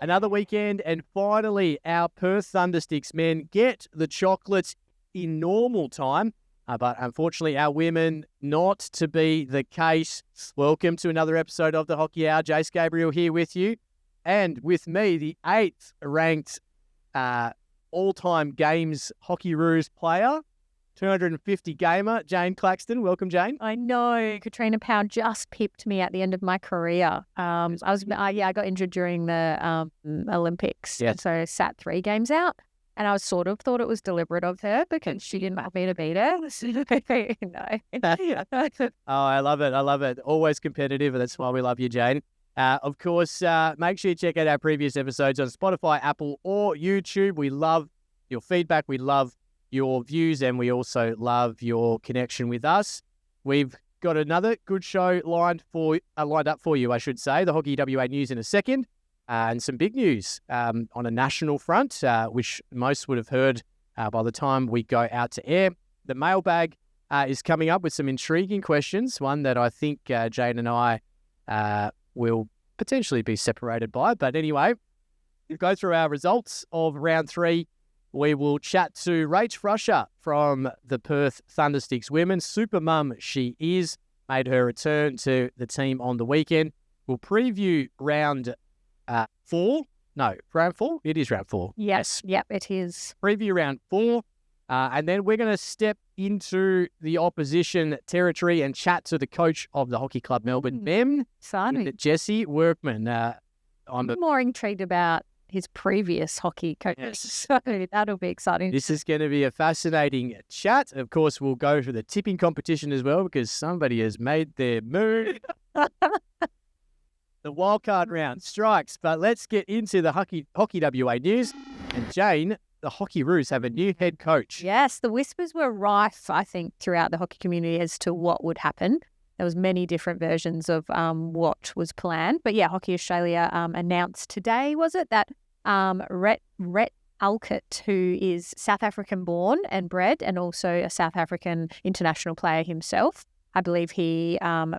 Another weekend, and finally, our Perth Thundersticks men get the chocolates in normal time. But unfortunately, our women, not to be the case. Welcome to another episode of the Hockey Hour. Jace Gabriel here with you. And with me, the 8th ranked all-time games Hockey Roos player, 250 gamer, Jane Claxton. Welcome, Jane. I know. Katrina Powell just pipped me at the end of my career. I got injured during the Olympics. Yes. So I sat 3 games out. And I sort of thought it was deliberate of her because she didn't want me to beat her. No. Oh, I love it. I love it. Always competitive, and that's why we love you, Jane. Of course, make sure you check out our previous episodes on Spotify, Apple, or YouTube. We love your feedback. We love your views, and we also love your connection with us. We've got another good show lined up for you, I should say. The Hockey WA news in a second. And some big news on a national front, which most would have heard by the time we go out to air. The mailbag is coming up with some intriguing questions, one that I think Jane and I will potentially be separated by. But anyway, we'll go through our results of round 3. We will chat to Rach Frusher from the Perth Thundersticks women. Super mum she is, made her return to the team on the weekend. We'll preview round 4? No, round 4? It is round 4. Yes. Yep, it is. Preview round 4. And then we're going to step into the opposition territory and chat to the coach of the Hockey Club Melbourne men, Jesse Workman. I'm more intrigued about his previous hockey coaches, yes. So that'll be exciting. This is going to be a fascinating chat. Of course, we'll go for the tipping competition as well because somebody has made their move. The wildcard round strikes, but let's get into the Hockey WA news. And Jane, the Hockey Roos have a new head coach. Yes, the whispers were rife, I think, throughout the hockey community as to what would happen. There was many different versions of what was planned. But yeah, Hockey Australia announced today, was it, that Rhett Alcott, who is South African born and bred and also a South African international player himself, I believe he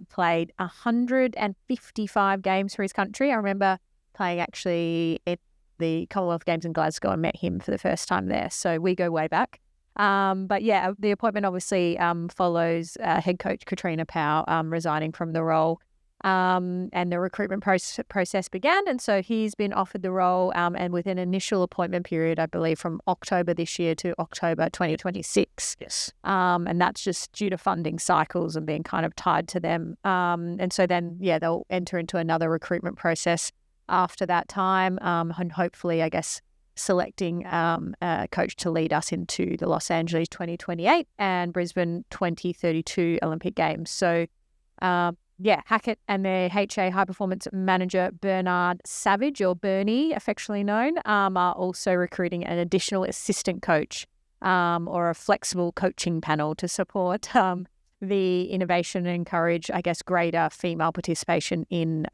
played 155 games for his country. I remember playing actually at the Commonwealth Games in Glasgow and met him for the first time there. So we go way back. But yeah, the appointment obviously follows head coach Katrina Powell resigning from the role. And the recruitment process began. And so he's been offered the role and with an initial appointment period, I believe, from October this year to October 2026. Yes. And that's just due to funding cycles and being kind of tied to them. And so then, yeah, they'll enter into another recruitment process after that time and hopefully, I guess, selecting a coach to lead us into the Los Angeles 2028 and Brisbane 2032 Olympic Games. So, yeah, Hackett and their HA high performance manager Bernard Savage, or Bernie affectionately known, are also recruiting an additional assistant coach or a flexible coaching panel to support the innovation and encourage, I guess, greater female participation in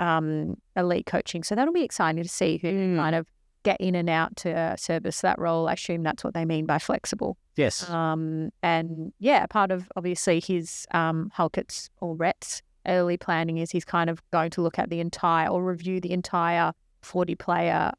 elite coaching. So that'll be exciting to see who kind of get in and out to service that role. I assume that's what they mean by flexible. Yes. And yeah, part of obviously his Halkett's or Rhett's early planning is he's kind of going to look at the entire or review the entire 40-player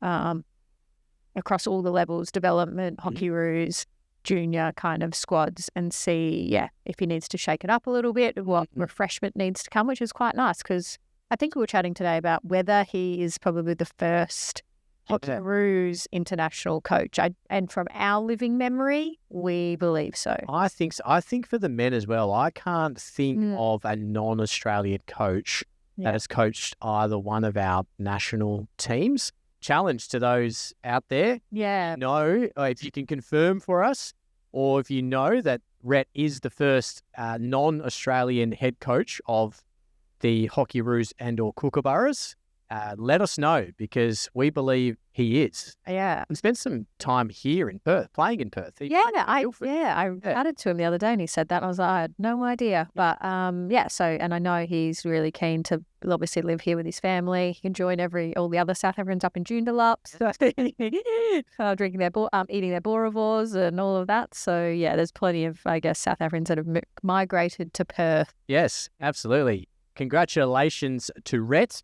across all the levels, development, Hockey Roos, junior kind of squads, and see, yeah, if he needs to shake it up a little bit, what refreshment needs to come, which is quite nice because I think we were chatting today about whether he is probably the first Hockey Roos international coach. And from our living memory, we believe so. I think so. I think for the men as well, I can't think of a non-Australian coach that has coached either one of our national teams. Challenge to those out there. Yeah. No, if you can confirm for us, or if you know that Rhett is the first non-Australian head coach of the Hockey Roos and or Kookaburras, let us know because we believe he is. Yeah. And spent some time here in Perth, playing in Perth. I added to him the other day and he said that. And I was like, I had no idea. But so, and I know he's really keen to obviously live here with his family. He can join all the other South Africans up in Joondalup, drinking their, eating their boerewors and all of that. So yeah, there's plenty of, I guess, South Africans that have migrated to Perth. Yes, absolutely. Congratulations to Rhett.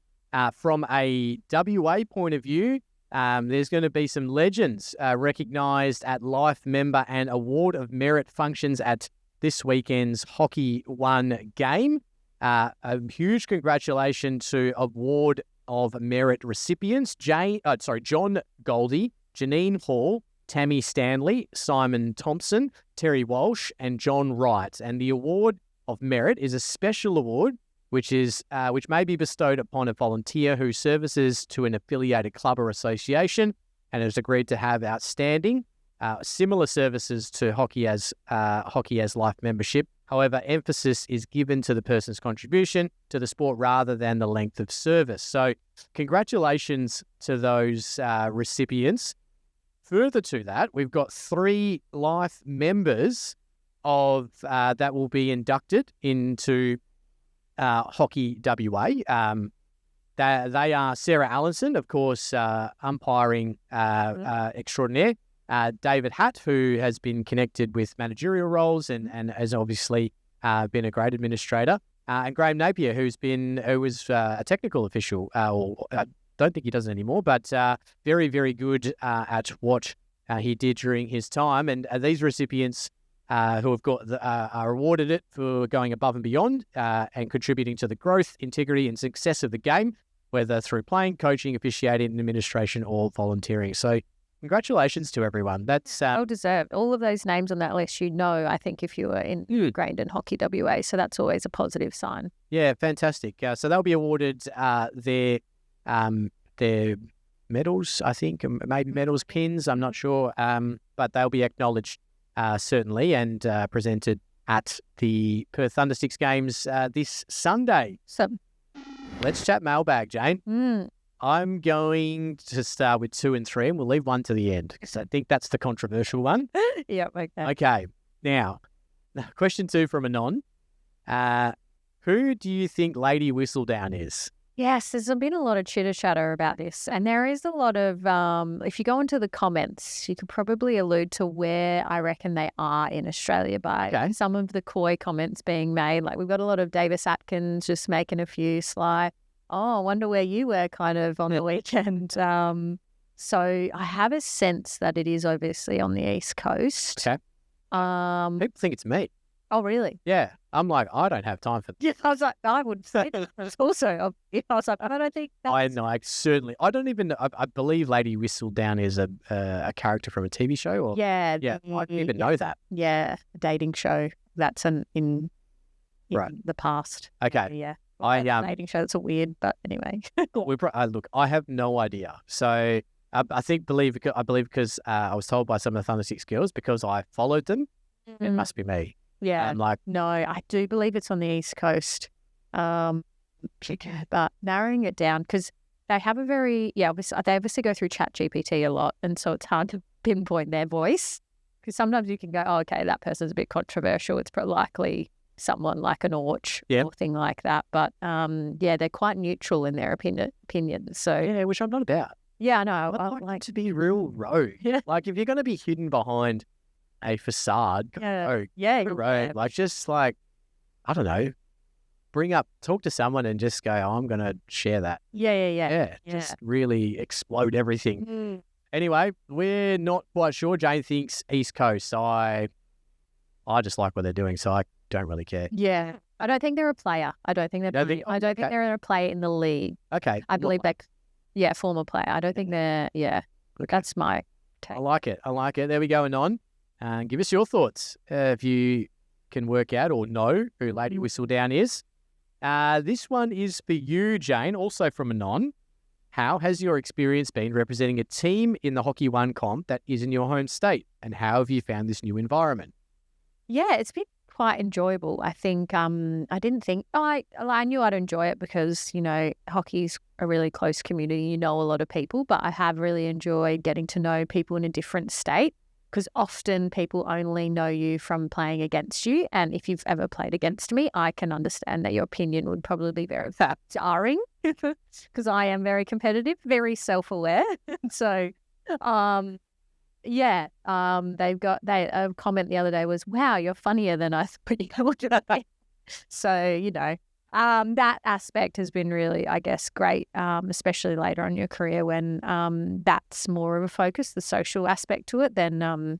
From a WA point of view, There's going to be some legends recognised at Life Member and Award of Merit functions at this weekend's Hockey One game. A huge congratulations to Award of Merit recipients, John Goldie, Janine Hall, Tammy Stanley, Simon Thompson, Terry Walsh, and John Wright. And the Award of Merit is a special award which may be bestowed upon a volunteer whose services to an affiliated club or association and has agreed to have outstanding similar services to Hockey as Life membership. However, emphasis is given to the person's contribution to the sport rather than the length of service. So congratulations to those recipients. Further to that, we've got 3 Life members that will be inducted into Hockey WA. They are Sarah Allenson, of course, umpiring extraordinaire. David Hatt, who has been connected with managerial roles and has obviously been a great administrator, and Graham Napier, who was a technical official, or I don't think he does it anymore, but very, very good at what he did during his time. And these recipients who have got are awarded it for going above and beyond and contributing to the growth, integrity, and success of the game, whether through playing, coaching, officiating, administration, or volunteering. So congratulations to everyone. That's well deserved. All of those names on that list, I think, if you were ingrained in Hockey WA. So that's always a positive sign. Yeah, fantastic. So they'll be awarded their medals, I think, maybe medals, pins, I'm not sure, but they'll be acknowledged certainly and presented at the Perth Thundersticks games this Sunday. So let's chat mailbag, Jane. I'm going to start with 2 and 3, and we'll leave 1 to the end because I think that's the controversial one. Yeah, okay. Okay. Now, question 2 from Anon. Who do you think Lady Whistledown is? Yes, there's been a lot of chitter-chatter about this, and there is a lot of, if you go into the comments, you could probably allude to where I reckon they are in Australia by some of the coy comments being made. Like, we've got a lot of Davis Atkins just making a few sly, I wonder where you were kind of on the weekend. So I have a sense that it is obviously on the East Coast. Okay. People think it's me. Oh, really? Yeah. I'm like, I don't have time for Yeah, I was like, I would say that. Also, I was like, I don't think that's... I don't even know. I believe Lady Whistledown is a character from a TV show. Or Yeah. I didn't even know that. Yeah, a dating show that's in the past. Okay. Yeah. A dating show that's weird, but anyway. Look, I have no idea. So I believe because I was told by some of the Thundersticks girls because I followed them, it must be me. Yeah. No, I do believe it's on the East Coast. But narrowing it down, because they have they obviously go through ChatGPT a lot, and so it's hard to pinpoint their voice. Because sometimes you can go, oh, okay, that person's a bit controversial. It's likely someone like an Orch or thing like that. But they're quite neutral in their opinion. So which I'm not about. Yeah, I know. I like to be real rogue. Yeah. Like if you're going to be hidden behind a facade, rogue. Like just I don't know, talk to someone and just go, oh, I'm going to share that. Yeah. Just really explode everything. Anyway, we're not quite sure. Jane thinks East Coast. I just like what they're doing, so I don't really care. Yeah. I don't think they're a player. I don't think they're they're a player in the league. Okay. I believe former player. I don't think they're, that's my take. I like it. There we go, Anon. Give us your thoughts if you can work out or know who Lady Whistledown is. This one is for you, Jane, also from Anon. How has your experience been representing a team in the Hockey One comp that is in your home state? And how have you found this new environment? Yeah, it's been quite enjoyable. I think I knew I'd enjoy it because, hockey's a really close community. You know a lot of people, but I have really enjoyed getting to know people in a different state because often people only know you from playing against you. And if you've ever played against me, I can understand that your opinion would probably be very jarring because I am very competitive, very self-aware. So, a comment the other day was, wow, you're funnier than I thought you were. So, that aspect has been really, I guess, great, especially later on in your career when that's more of a focus, the social aspect to it, than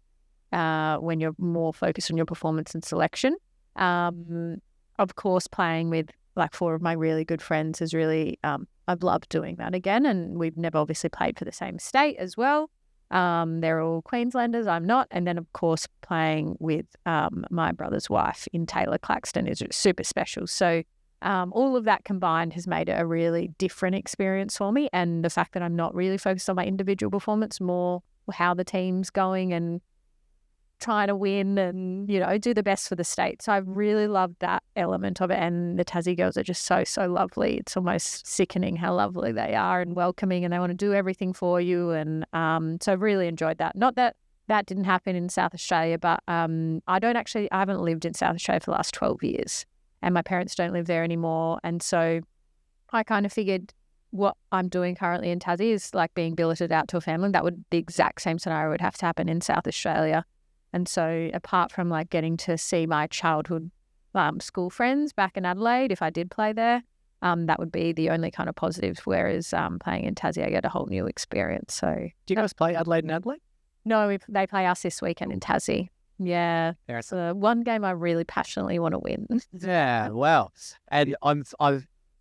when you're more focused on your performance and selection. Of course, playing with like 4 of my really good friends is really, I've loved doing that again. And we've never obviously played for the same state as well. They're all Queenslanders, I'm not. And then, of course, playing with my brother's wife in Taylor Claxton is super special. So all of that combined has made it a really different experience for me. And the fact that I'm not really focused on my individual performance, more how the team's going and trying to win and, you know, do the best for the state. So I've really loved that element of it. And the Tassie girls are just so, so lovely. It's almost sickening how lovely they are and welcoming, and they want to do everything for you. And so I've really enjoyed that. Not that that didn't happen in South Australia, but I haven't lived in South Australia for the last 12 years. And my parents don't live there anymore. And so I kind of figured what I'm doing currently in Tassie is like being billeted out to a family. That would, the exact same scenario would have to happen in South Australia. And so apart from like getting to see my childhood school friends back in Adelaide, if I did play there, that would be the only kind of positives. Whereas playing in Tassie, I get a whole new experience. So Do you guys play Adelaide and Adelaide? No, they play us this weekend in Tassie. Yeah, it's one game I really passionately want to win. Yeah, well, and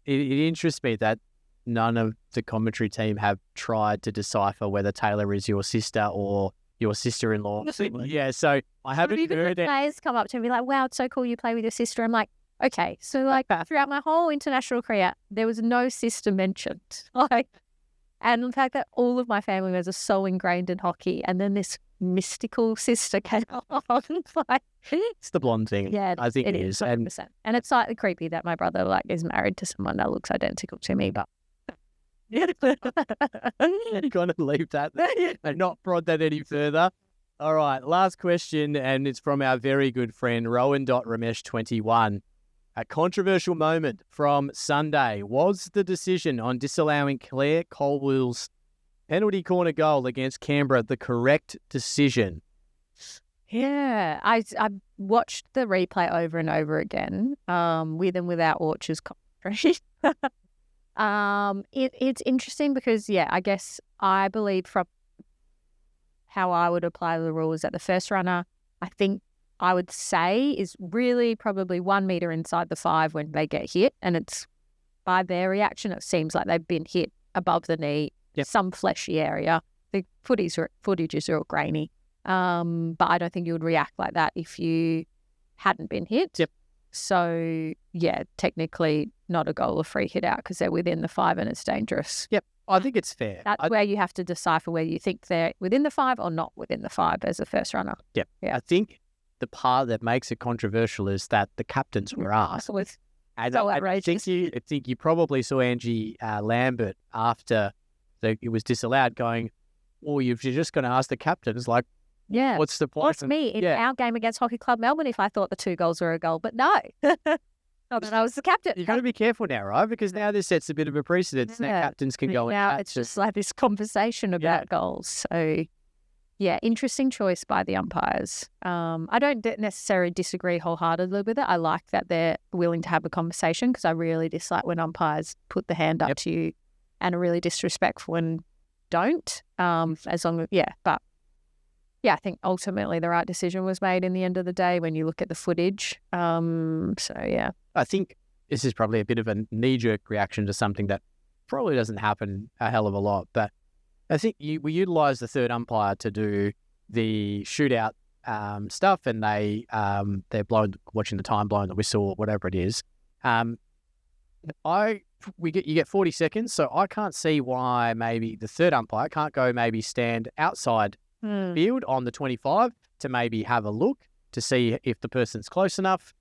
it interests me that none of the commentary team have tried to decipher whether Taylor is your sister or your sister-in-law. Yeah, so I haven't heard it. Players come up to me and be like, wow, it's so cool you play with your sister. I'm like, okay. So like throughout my whole international career, there was no sister mentioned. And the fact that all of my family members are so ingrained in hockey, and then this mystical sister came on. It's the blonde thing. Yeah, I think it is. 100%. And it's slightly creepy that my brother like is married to someone that looks identical to me, but you're going to leave that and not prod that any further. All right, last question, and it's from our very good friend Rowan.Ramesh21. A controversial moment from Sunday was the decision on disallowing Claire Colwell's penalty corner goal against Canberra the correct decision? Yeah, I watched the replay over and over again, with and without Orchard's commentary. It's interesting because, yeah, I guess I believe from how I would apply the rules that the first runner, I think I would say, is really probably 1 meter inside the 5 when they get hit. And it's by their reaction, it seems like they've been hit above the knee, some fleshy area. The footages are all grainy. But I don't think you would react like that if you hadn't been hit. Yep. So, yeah, technically not a goal or free hit out because they're within the 5 and it's dangerous. Yep. I think it's fair. That's where you have to decipher whether you think they're within the 5 or not within the 5 as a first runner. Yep. Yeah. I think the part that makes it controversial is that the captains were asked. And so outrageous. I think you probably saw Angie Lambert after it was disallowed going, well, you're just going to ask the captains, like, yeah, what's the point? What's me in our game against Hockey Club Melbourne if I thought the 2 goals were a goal? But no. Not that I was the captain. You've got to be careful now, right? Because now this sets a bit of a precedent. Now captains can go now it's just like this conversation about goals. So, yeah, interesting choice by the umpires. I don't necessarily disagree wholeheartedly with it. I like that they're willing to have a conversation because I really dislike when umpires put the hand up to you and are really disrespectful and don't. As long as, but yeah, I think ultimately the right decision was made in the end of the day when you look at the footage. So, yeah. I think this is probably a bit of a knee-jerk reaction to something that probably doesn't happen a hell of a lot. But I think we utilise the third umpire to do the shootout stuff, and they're watching the time, blowing the whistle or whatever it is. You get 40 seconds, so I can't see why maybe the third umpire can't go maybe stand outside field on the 25 to maybe have a look to see if the person's close enough.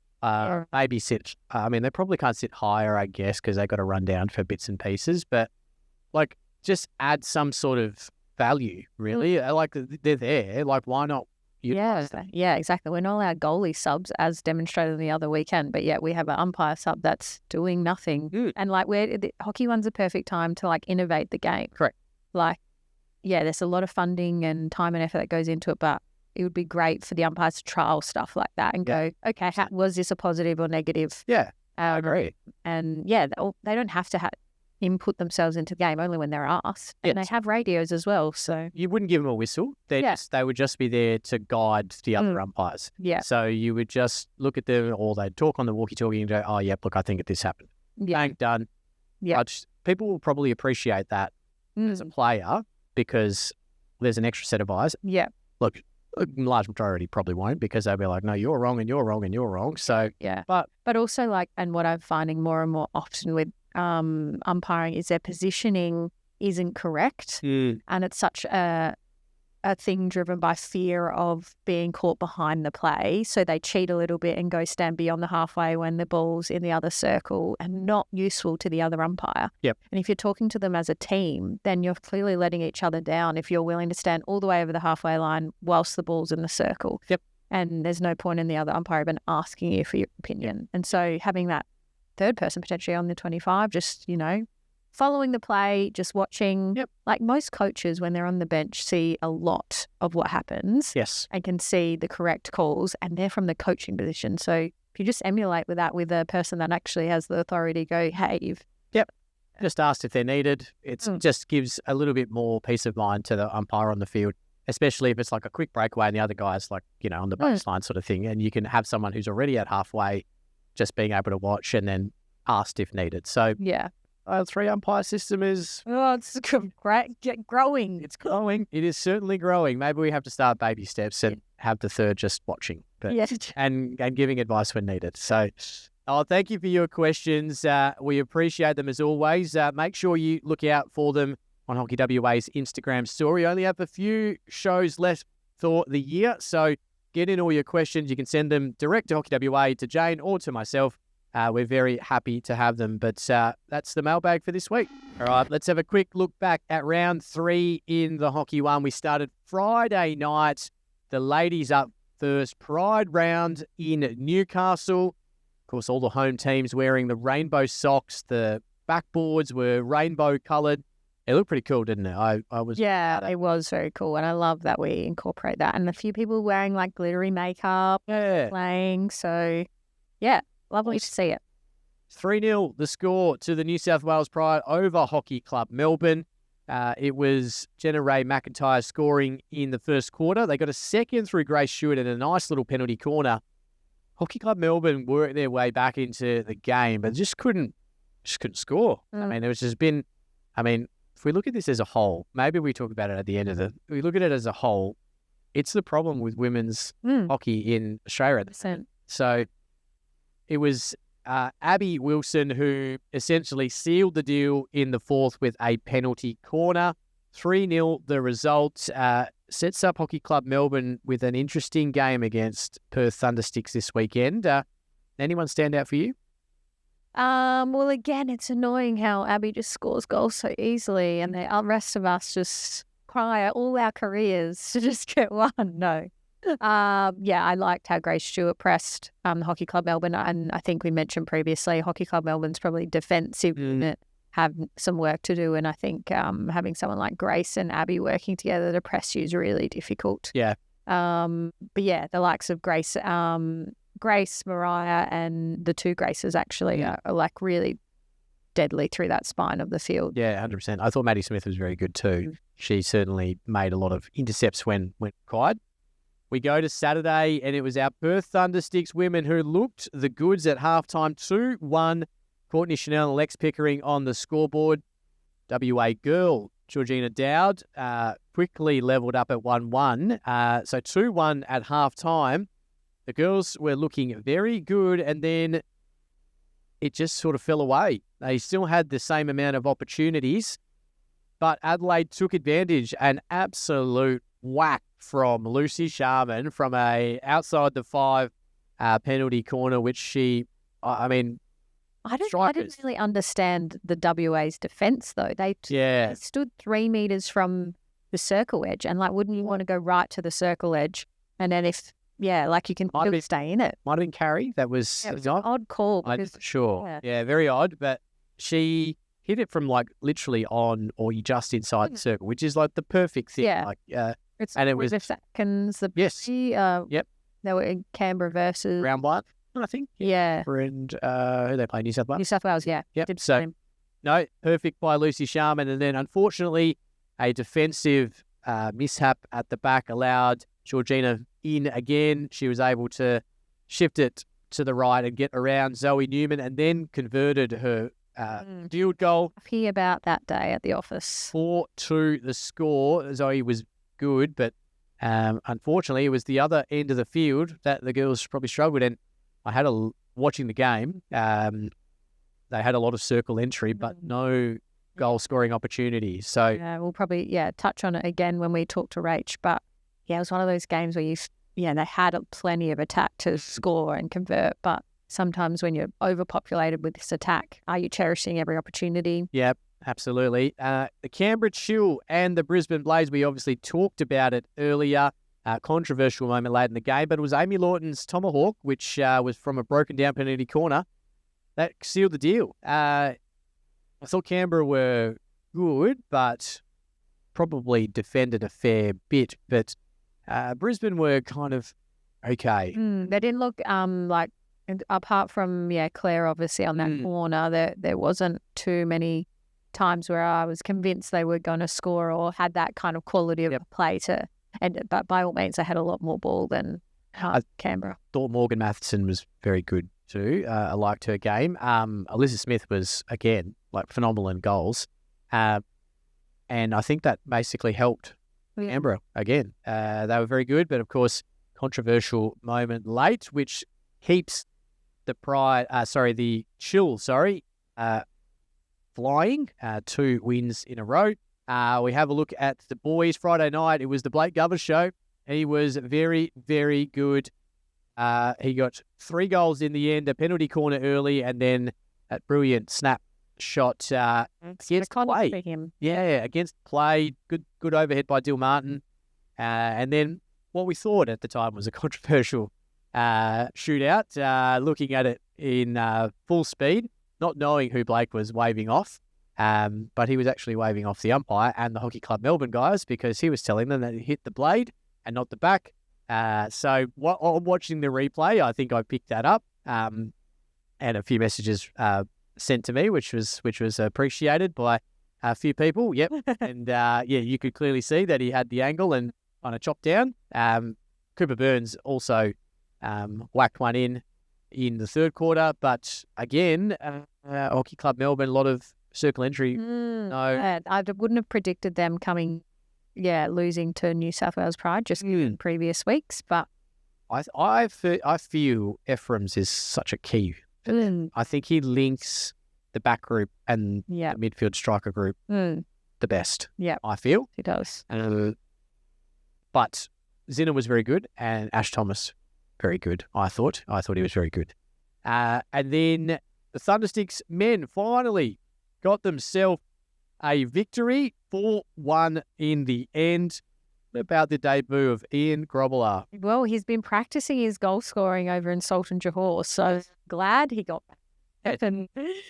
Maybe sit. They probably can't sit higher, I guess, because they've got to run down for bits and pieces. But like, just add some sort of value, really. Like, they're there. Like, why not? Yeah, exactly. We're not allowed goalie subs as demonstrated the other weekend, but yet we have an umpire sub that's doing nothing. And like, hockey one's a perfect time to like innovate the game. Correct. Like, yeah, there's a lot of funding and time and effort that goes into it, but it would be great for the umpires to trial stuff like that and go, okay, was this a positive or negative? Yeah. I agree. And they don't have to input themselves into the game only when they're asked. And they have radios as well. So you wouldn't give them a whistle. They would just be there to guide the other umpires. Yeah. So you would just look at them, or they'd talk on the walkie-talkie and go, "Oh, yeah, look, I think this happened." Yeah. Bang, done. Yeah. People will probably appreciate that as a player because there's an extra set of eyes. Yeah. Look, a large majority probably won't because they'll be like, "No, you're wrong and you're wrong and you're wrong." So yeah. But also and what I'm finding more and more often with umpiring is their positioning isn't correct, and it's such a thing driven by fear of being caught behind the play, so they cheat a little bit and go stand beyond the halfway when the ball's in the other circle and not useful to the other umpire. Yep. And if you're talking to them as a team, then you're clearly letting each other down if you're willing to stand all the way over the halfway line whilst the ball's in the circle. Yep. And there's no point in the other umpire even asking you for your opinion. And so having that third person potentially on the 25, just, following the play, just watching. Yep. Like most coaches, when they're on the bench, see a lot of what happens. Yes. And can see the correct calls, and they're from the coaching position. So if you just emulate with that with a person that actually has the authority, go, hey, Yep. Just asked if they're needed. It just gives a little bit more peace of mind to the umpire on the field, especially if it's like a quick breakaway and the other guy's like, on the baseline sort of thing. And you can have someone who's already at halfway just being able to watch and then asked if needed. So yeah. 3-umpire system is... Oh, it's growing. It's growing. It is certainly growing. Maybe we have to start baby steps and have the third just watching and giving advice when needed. So, thank you for your questions. We appreciate them as always. Make sure you look out for them on Hockey WA's Instagram story. We only have a few shows left for the year, so get in all your questions. You can send them direct to Hockey WA, to Jane, or to myself. We're very happy to have them. But that's the mailbag for this week. All right, let's have a quick look back at round 3 in the Hockey One. We started Friday night. The ladies up first. Pride round in Newcastle. Of course, all the home teams wearing the rainbow socks. The backboards were rainbow coloured. It looked pretty cool, didn't it? I was... Yeah, it was very cool. And I love that we incorporate that. And a few people wearing like glittery makeup, playing. So, yeah. Lovely to see it. 3-0 the score to the New South Wales Pride over Hockey Club Melbourne. It was Jenna Ray McIntyre scoring in the first quarter. They got a second through Grace Stewart and a nice little penalty corner. Hockey Club Melbourne worked their way back into the game, but just couldn't score. I mean, if we look at this as a whole, maybe we talk about it at the end of if we look at it as a whole, it's the problem with women's hockey in Australia at the moment. So it was Abby Wilson who essentially sealed the deal in the fourth with a penalty corner. 3-0 the result. Sets up Hockey Club Melbourne with an interesting game against Perth Thundersticks this weekend. Anyone stand out for you? Well, again, it's annoying how Abby just scores goals so easily and the rest of us just cry all our careers to just get one. No. I liked how Grace Stewart pressed Hockey Club Melbourne, and I think we mentioned previously Hockey Club Melbourne's probably defensive unit have some work to do, and I think having someone like Grace and Abby working together to press you is really difficult. Yeah. But yeah, the likes of Grace, Mariah, and the two Graces actually are like really deadly through that spine of the field. Yeah, 100%. I thought Maddie Smith was very good too. She certainly made a lot of intercepts when required. We go to Saturday, and it was our Perth Thundersticks women who looked the goods at halftime. 2-1. Courtney Chanel and Lex Pickering on the scoreboard. WA girl Georgina Dowd quickly levelled up at 1-1. So 2-1 at halftime. The girls were looking very good, and then it just sort of fell away. They still had the same amount of opportunities, but Adelaide took advantage. An absolute whack from Lucy Sharman from a outside the 5 penalty corner, which she, I didn't really understand the WA's defence though. They stood 3 meters from the circle edge, and wouldn't you want to go right to the circle edge? And then you can still stay in it. Might have been Carrie. That was, it was an odd call. Sure. Yeah, very odd. But she hit it from literally on or just inside the circle, which is the perfect thing. Yeah. It was seconds. Yes. Yep. They were in Canberra versus round 1. I think. Yeah. And who they play? New South Wales. New South Wales, yeah. Yep. Did So same. no, perfect by Lucy Sharman. And then unfortunately, a defensive mishap at the back allowed Georgina in again. She was able to shift it to the right and get around Zoe Newman, and then converted her field goal. I hear about that day at the office. 4-2 the score. Zoe was good, but unfortunately, it was the other end of the field that the girls probably struggled. And I had watching the game. They had a lot of circle entry, but no goal scoring opportunities. So we'll probably touch on it again when we talk to Rach. But yeah, it was one of those games where they had plenty of attack to score and convert, but sometimes when you're overpopulated with this attack, are you cherishing every opportunity? Yep, absolutely. The Canberra Chill and the Brisbane Blaze, we obviously talked about it earlier. Controversial moment late in the game, but it was Amy Lawton's tomahawk, which was from a broken down penalty corner, that sealed the deal. I thought Canberra were good, but probably defended a fair bit. But Brisbane were kind of okay. They didn't look like, apart from Claire obviously on that corner, there wasn't too many times where I was convinced they were going to score or had that kind of quality of play to. But by all means, they had a lot more ball than Canberra. Thought Morgan Matheson was very good too. I liked her game. Alyssa Smith was, again, like phenomenal in goals. And I think that basically helped Canberra again. They were very good, but of course, controversial moment late, which keeps the Chill, flying. 2 wins in a row. We have a look at the boys. Friday night, it was the Blake Govers show. He was very, very good. He got 3 goals in the end, a penalty corner early, and then that brilliant snap shot against play. Yeah, against play. Good overhead by Dill Martin. And then what we thought at the time was a controversial shootout, looking at it in full speed, not knowing who Blake was waving off. But he was actually waving off the umpire and the Hockey Club Melbourne guys, because he was telling them that it hit the blade and not the back. So watching the replay, I think I picked that up, and a few messages sent to me, which was appreciated by a few people. Yep, and you could clearly see that he had the angle and kind of chopped down. Cooper Burns also whacked one in the third quarter, but again, Hockey Club Melbourne, a lot of circle entry. No, I wouldn't have predicted them losing to New South Wales Pride just in previous weeks, but I feel Ephraim's is such a key. I think he links the back group and the midfield striker group the best. Yeah, I feel he does. But Zinner was very good, and Ash Thomas very good. I thought he was very good. And then the Thundersticks men finally got themselves a victory, 4-1 in the end. What about the debut of Ian Grobbelaar? Well, he's been practicing his goal scoring over in Sultan Johor, so glad he got back.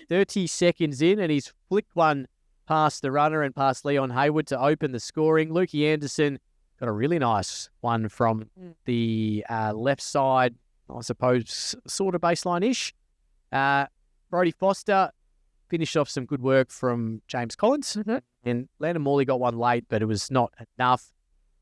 30 seconds in, and he's flicked one past the runner and past Leon Hayward to open the scoring. Lukey Anderson got a really nice one from the left side, I suppose, sort of baseline-ish. Brodie Foster finished off some good work from James Collins. And Landon Morley got one late, but it was not enough.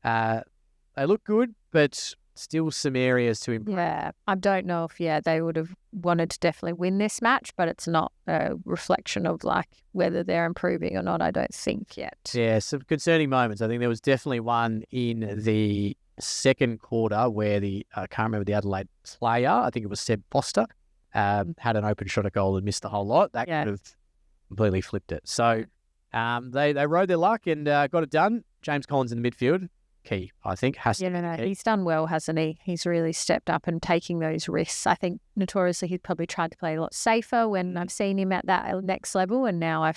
They look good, but still some areas to improve. Yeah, I don't know if they would have wanted to definitely win this match, but it's not a reflection of whether they're improving or not, I don't think yet. Yeah, some concerning moments. I think there was definitely one in the second quarter where I can't remember the Adelaide player, I think it was Seb Foster, had an open shot at goal and missed the whole lot. That could have completely flipped it. So they rode their luck and got it done. James Collins in the midfield, key, I think. He's done well, hasn't he? He's really stepped up and taking those risks. I think notoriously he's probably tried to play a lot safer when I've seen him at that next level, and now I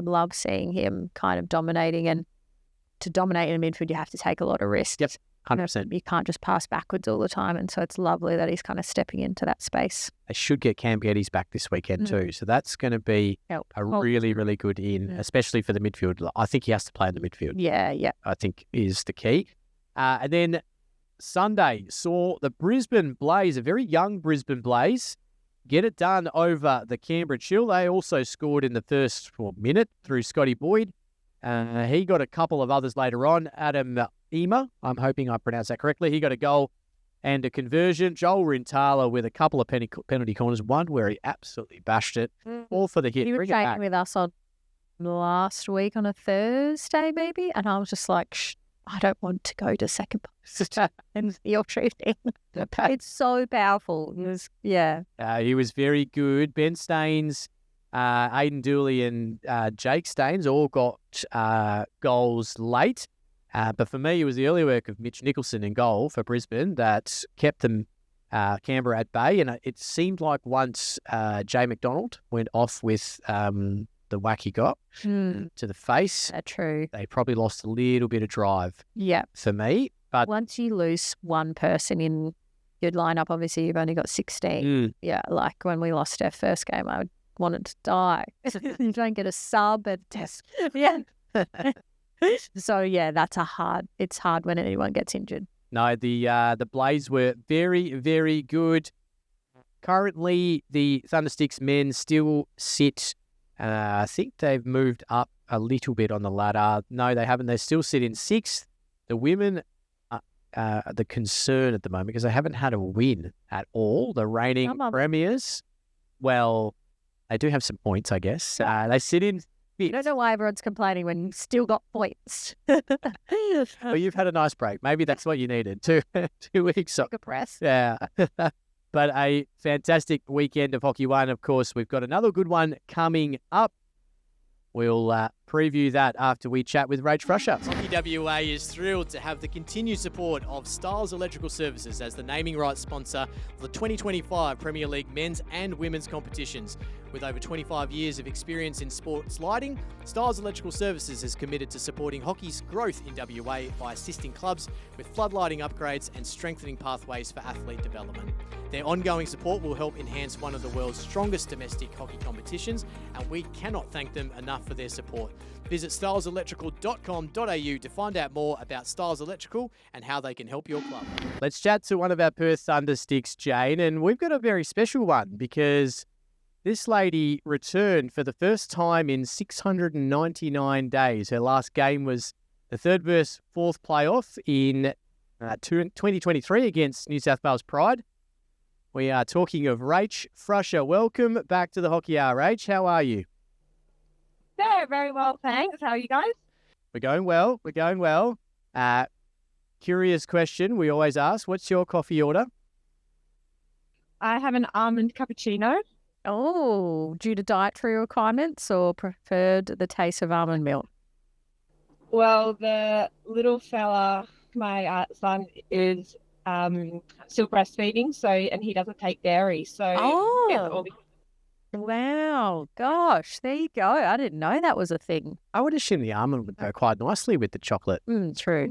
love seeing him kind of dominating. And to dominate in midfield, you have to take a lot of risks. Yep. 100%. You can't just pass backwards all the time, and so it's lovely that he's kind of stepping into that space. They should get Cam Geddes back this weekend too, so that's going to be a really, really good in, especially for the midfield. I think he has to play in the midfield. Yeah. I think is the key. And then Sunday saw the Brisbane Blaze, a very young Brisbane Blaze, get it done over the Canberra Chill. They also scored in the first minute through Scotty Boyd. He got a couple of others later on. Adam Ema, I'm hoping I pronounced that correctly. He got a goal and a conversion. Joel Rintala with a couple of penalty corners, one where he absolutely bashed it, all for the hit. He was training with us on last week on a Thursday, maybe, and I was just like, I don't want to go to second post and you're shooting. It's so powerful. It was, he was very good. Ben Staines, Aidan Dooley and Jake Staines all got goals late. But for me, it was the early work of Mitch Nicholson in goal for Brisbane that kept them, Canberra at bay. And it seemed like once Jay McDonald went off with the whack he got to the face, true. They probably lost a little bit of drive for me. But once you lose one person in your lineup, obviously you've only got 16. Yeah, like when we lost our first game, I wanted to die. You don't get a sub at test. Yeah. So it's hard when anyone gets injured. No, the Blaze were very, very good. Currently, the Thundersticks men still sit. I think they've moved up a little bit on the ladder. No, they haven't. They still sit in 6th. The women are the concern at the moment because they haven't had a win at all. The reigning premiers, well, they do have some points, I guess. They sit in 5th. I don't know why everyone's complaining when you've still got points. Well, you've had a nice break. Maybe that's what you needed. 2 weeks off. Take a press. Yeah. But a fantastic weekend of Hockey One. Of course, we've got another good one coming up. We'll preview that after we chat with Rach Frusher. Hockey WA is thrilled to have the continued support of Styles Electrical Services as the naming rights sponsor of the 2025 Premier League men's and women's competitions. With over 25 years of experience in sports lighting, Styles Electrical Services is committed to supporting hockey's growth in WA by assisting clubs with floodlighting upgrades and strengthening pathways for athlete development. Their ongoing support will help enhance one of the world's strongest domestic hockey competitions, and we cannot thank them enough for their support. Visit styleselectrical.com.au to find out more about Styles Electrical and how they can help your club. Let's chat to one of our Perth Thundersticks, Jane, and we've got a very special one because this lady returned for the first time in 699 days. Her last game was the 3rd versus 4th playoff in 2023 against New South Wales Pride. We are talking of Rach Frusher. Welcome back to the Hockey Hour, Rach. How are you? Yeah, very well, thanks. How are you guys? We're going well. We're going well. Curious question we always ask. What's your coffee order? I have an almond cappuccino. Oh, due to dietary requirements or preferred the taste of almond milk? Well, the little fella, my son, is still breastfeeding, and he doesn't take dairy. So, wow, gosh, there you go. I didn't know that was a thing. I would assume the almond would go quite nicely with the chocolate. True.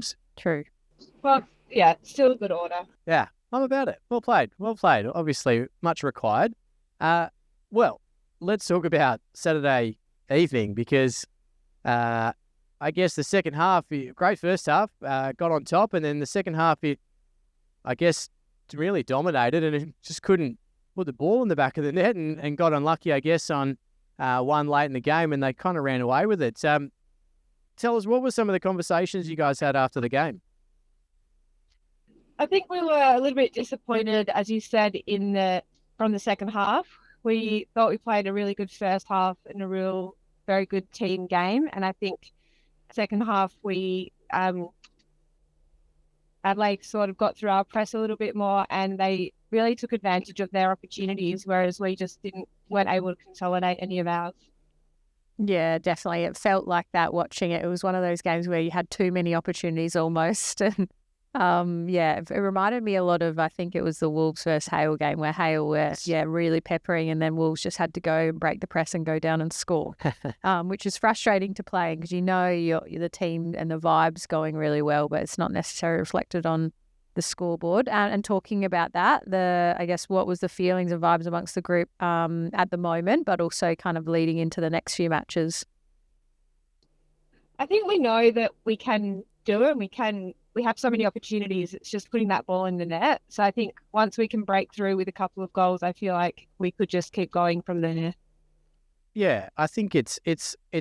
Well, yeah, still a good order. Yeah, I'm about it. Well played. Obviously, much required. Well, let's talk about Saturday evening because I guess the second half, great first half, got on top, and then the second half, I guess, really dominated and it just couldn't put the ball in the back of the net and got unlucky, I guess, on one late in the game, and they kind of ran away with it. Tell us, what were some of the conversations you guys had after the game? I think we were a little bit disappointed, as you said, from the second half. We thought we played a really good first half and a very good team game. And I think second half we Adelaide sort of got through our press a little bit more and they really took advantage of their opportunities, whereas we just weren't able to consolidate any of ours. Yeah, definitely. It felt like that watching it. It was one of those games where you had too many opportunities almost. And it reminded me a lot of, I think it was the Wolves versus Hale game where Hale were, really peppering, and then Wolves just had to go and break the press and go down and score, which is frustrating to play because you're the team and the vibe's going really well, but it's not necessarily reflected on the scoreboard. And talking about that, I guess what was the feelings and vibes amongst the group at the moment, but also kind of leading into the next few matches? I think we know that we can do it. We can we have so many opportunities. It's just putting that ball in the net. So I think once we can break through with a couple of goals, I feel like we could just keep going from there. Yeah, I think it's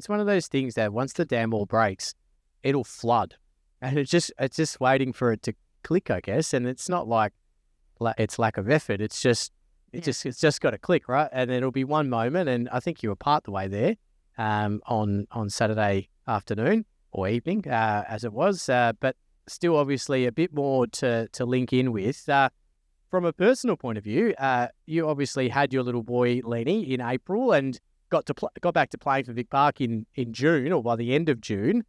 one of those things that once the damn ball breaks, it'll flood, and it's just waiting for it to click, I guess. And it's not like it's lack of effort. It's just got to click, right? And it'll be one moment, and I think you were part the way there, on Saturday afternoon or evening, as it was, but still obviously a bit more to link in with. From a personal point of view, you obviously had your little boy Lenny in April and got back to playing for Vic Park in June, or by the end of June.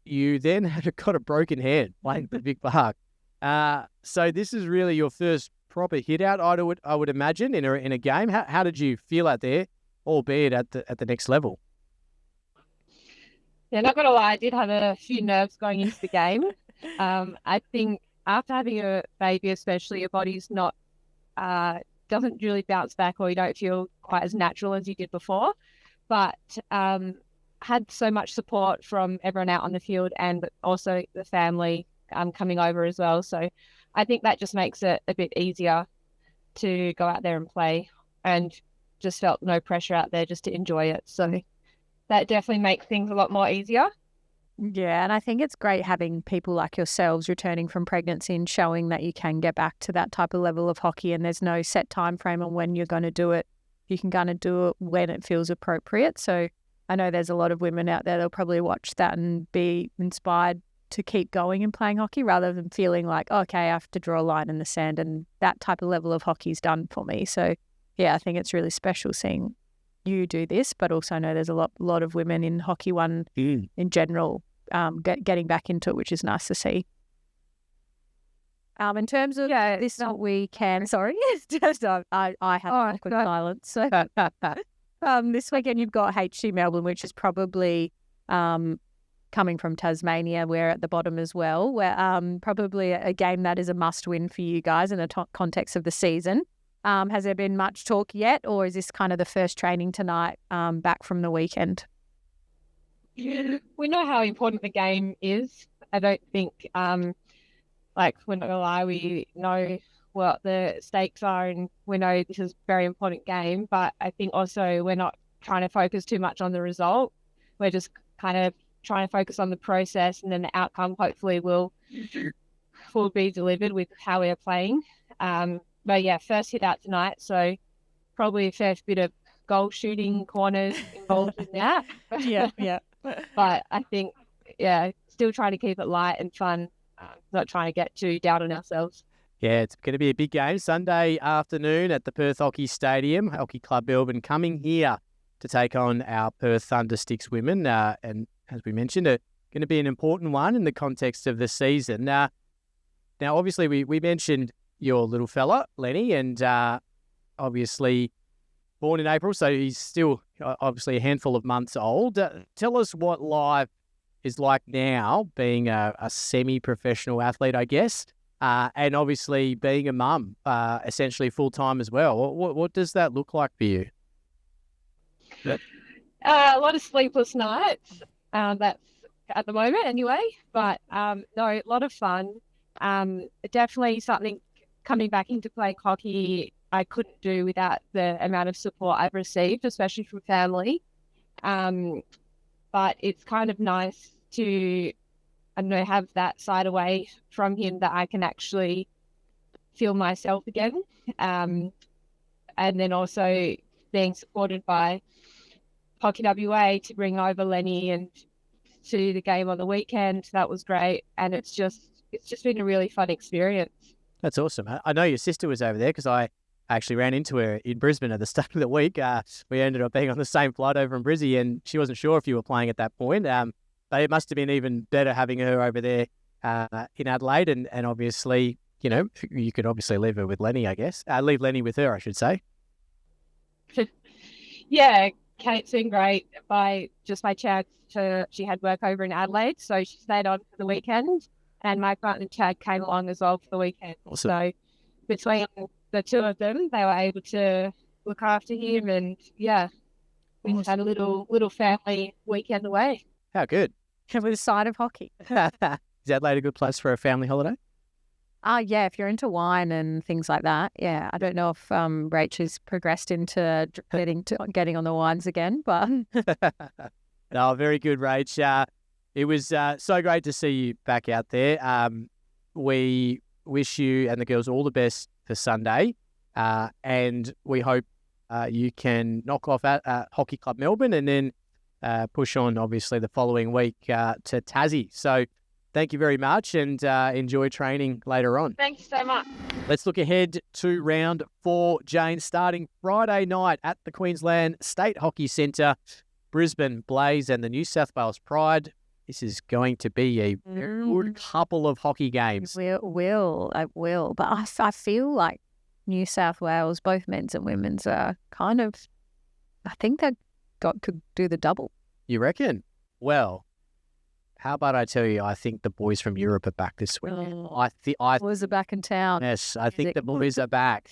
You then got a broken hand playing for Vic Park. So this is really your first proper hit out, I would imagine, in a game. How did you feel out there, albeit at the next level? Yeah, not gonna lie, I did have a few nerves going into the game. I think after having a baby, especially, your body's not doesn't really bounce back, or you don't feel quite as natural as you did before. But had so much support from everyone out on the field, and also the family coming over as well. So I think that just makes it a bit easier to go out there and play, and just felt no pressure out there, just to enjoy it. So that definitely makes things a lot more easier. Yeah, and I think it's great having people like yourselves returning from pregnancy and showing that you can get back to that type of level of hockey, and there's no set time frame on when you're going to do it. You can kind of do it when it feels appropriate. So I know there's a lot of women out there that'll probably watch that and be inspired to keep going and playing hockey, rather than feeling like, okay, I have to draw a line in the sand, and that type of level of hockey is done for me. So yeah, I think it's really special seeing you do this, but also I know there's a lot of women in Hockey One in general getting back into it, which is nice to see. In terms of this weekend, sorry, just I have awkward silence. So this weekend you've got HC Melbourne, which is probably coming from Tasmania. We're at the bottom as well. We're probably a game that is a must-win for you guys in the context of the season. Has there been much talk yet, or is this kind of the first training tonight back from the weekend? We know how important the game is. I don't think, we're not gonna lie, we know what the stakes are, and we know this is a very important game, but I think also we're not trying to focus too much on the result. We're just kind of trying to focus on the process, and then the outcome hopefully will be delivered with how we're playing. But yeah, first hit out tonight, so probably a fair bit of goal shooting, corners involved in that. Yeah. But I think, still trying to keep it light and fun, not trying to get too down on ourselves. Yeah, it's going to be a big game Sunday afternoon at the Perth Hockey Stadium. Hockey Club Melbourne coming here to take on our Perth Thundersticks women. And as we mentioned, it's going to be an important one in the context of the season. Now obviously, we mentioned your little fella, Lenny, and obviously born in April, so he's still obviously a handful of months old. Tell us what life is like now, being a semi-professional athlete, I guess, and obviously being a mum, essentially full-time as well. What does that look like for you? A lot of sleepless nights, that's at the moment anyway, but no, a lot of fun. Definitely something coming back into playing hockey I couldn't do without the amount of support I've received, especially from family. But it's kind of nice to, have that side away from him, that I can actually feel myself again. And then also being supported by Hockey WA to bring over Lenny and to the game on the weekend. That was great. And it's just been a really fun experience. That's awesome. I know your sister was over there because I actually ran into her in Brisbane at the start of the week. We ended up being on the same flight over in Brizzy, and she wasn't sure if you were playing at that point. But it must have been even better having her over there in Adelaide. And obviously, you could obviously leave her with Lenny, I guess. Leave Lenny with her, I should say. Yeah, Kate's been great. By chance, she had work over in Adelaide, so she stayed on for the weekend. And my partner Chad came along as well for the weekend. Awesome. So between the two of them, they were able to look after him, and we had a little family weekend away. How good. With a side of hockey. Is Adelaide a good place for a family holiday? Yeah, if you're into wine and things like that. Yeah, I don't know if Rachel's progressed into getting on the wines again, but No, very good, Rach. It was so great to see you back out there. We wish you and the girls all the best for Sunday, and we hope you can knock off at Hockey Club Melbourne and then push on, obviously, the following week to Tassie. So thank you very much, and enjoy training later on. Thank you so much. Let's look ahead to round 4, Jane, starting Friday night at the Queensland State Hockey Centre. Brisbane Blaze and the New South Wales Pride. This is going to be a good couple of hockey games. it will. But I feel like New South Wales, both men's and women's, are kind of, I think they could do the double. You reckon? Well, how about I tell you, I think the boys from Europe are back this week. Boys are back in town. Yes, I think the boys are back.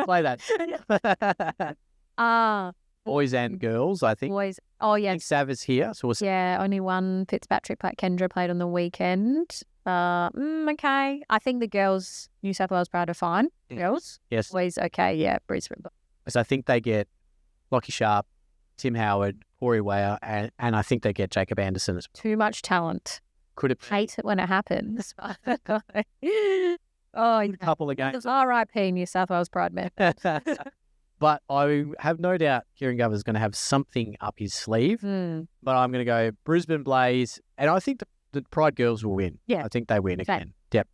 Play that. Boys and girls, I think. Boys. Oh, I yeah. think Sav is here. So Yeah, only one Fitzpatrick Kendra played on the weekend. Okay. I think the girls, New South Wales Pride, are fine. Girls. Yes. Boys, okay. Yeah, Brisbane. So I think they get Lockie Sharp, Tim Howard, Corey Weir, and I think they get Jacob Anderson as well. Too much talent. Could it Hate it when it happens. a couple of games? R.I.P. New South Wales Pride man. But I have no doubt Kieran Gover's going to have something up his sleeve. But I'm going to go Brisbane Blaze, and I think the Pride girls will win. Yeah. I think they win again. Yep.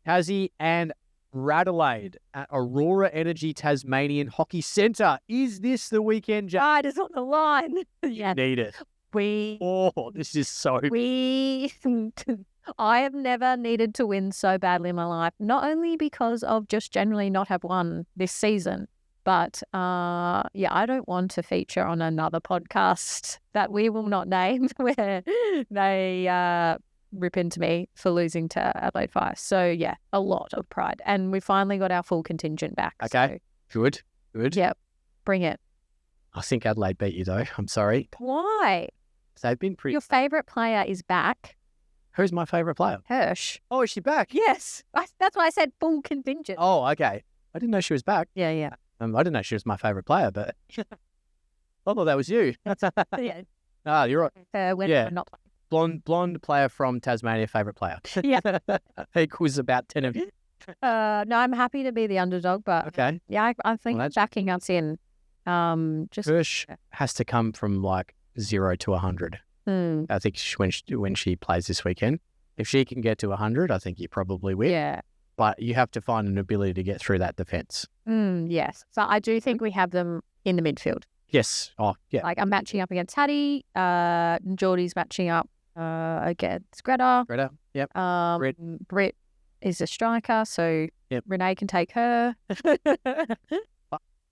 Tassie and Radelaide at Aurora Energy Tasmanian Hockey Centre. Is this the weekend, Jack? Pride is on the line. You need it. This is so... I have never needed to win so badly in my life, not only because of just generally not have won this season, but I don't want to feature on another podcast that we will not name where they rip into me for losing to Adelaide Fire. So, yeah, a lot of pride. And we finally got our full contingent back. Okay, so. good. Yep, bring it. I think Adelaide beat you, though. I'm sorry. Why? They've been pretty... Your favourite player is back. Who's my favourite player? Hirsch. Oh, is she back? Yes. That's why I said full contingent. Oh, okay. I didn't know she was back. Yeah. I didn't know she was my favourite player, but I thought that was you. Yeah. You're right. When Yeah. I'm not Blonde player from Tasmania, favourite player. Yeah. Equals about 10 of you. No, I'm happy to be the underdog, but Okay. yeah, I think Well, backing us in. Just Hirsch has to come from like 0 to 100. I think when she plays this weekend. If she can get to 100, I think you probably win. yeah. But you have to find an ability to get through that defence. Yes. So I do think we have them in the midfield. Yes. Oh, yeah. Like I'm matching up against Hattie. Geordie's matching up against Greta. Greta. Yep. Britt is a striker, so Yep. Renee can take her.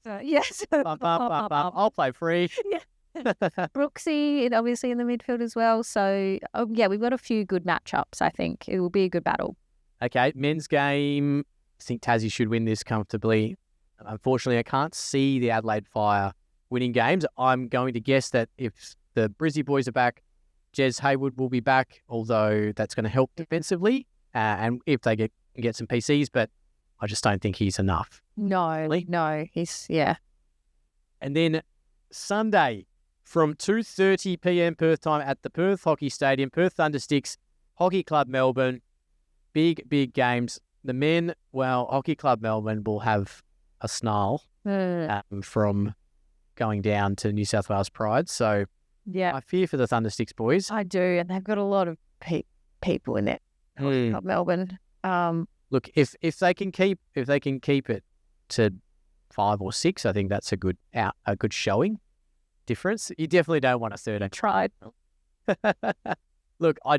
So, yes. Bump, I'll play free. Brooksy, obviously in the midfield as well. So, we've got a few good matchups, I think. It will be a good battle. Okay, men's game. I think Tassie should win this comfortably. Unfortunately, I can't see the Adelaide Fire winning games. I'm going to guess that if the Brizzy boys are back, Jez Haywood will be back, although that's going to help defensively. And if they get some PCs, but I just don't think he's enough. No, yeah. And then Sunday from 2:30 p.m. Perth time at the Perth Hockey Stadium, Perth Thundersticks, Hockey Club Melbourne. Big games. The men, well, Hockey Club Melbourne will have a snarl from going down to New South Wales Pride. So Yeah, I fear for the Thundersticks boys. I do, and they've got a lot of people in there. Not Melbourne. Look, if they can keep it to 5 or 6, I think that's a good showing difference. You definitely don't want a third. I tried. Look, I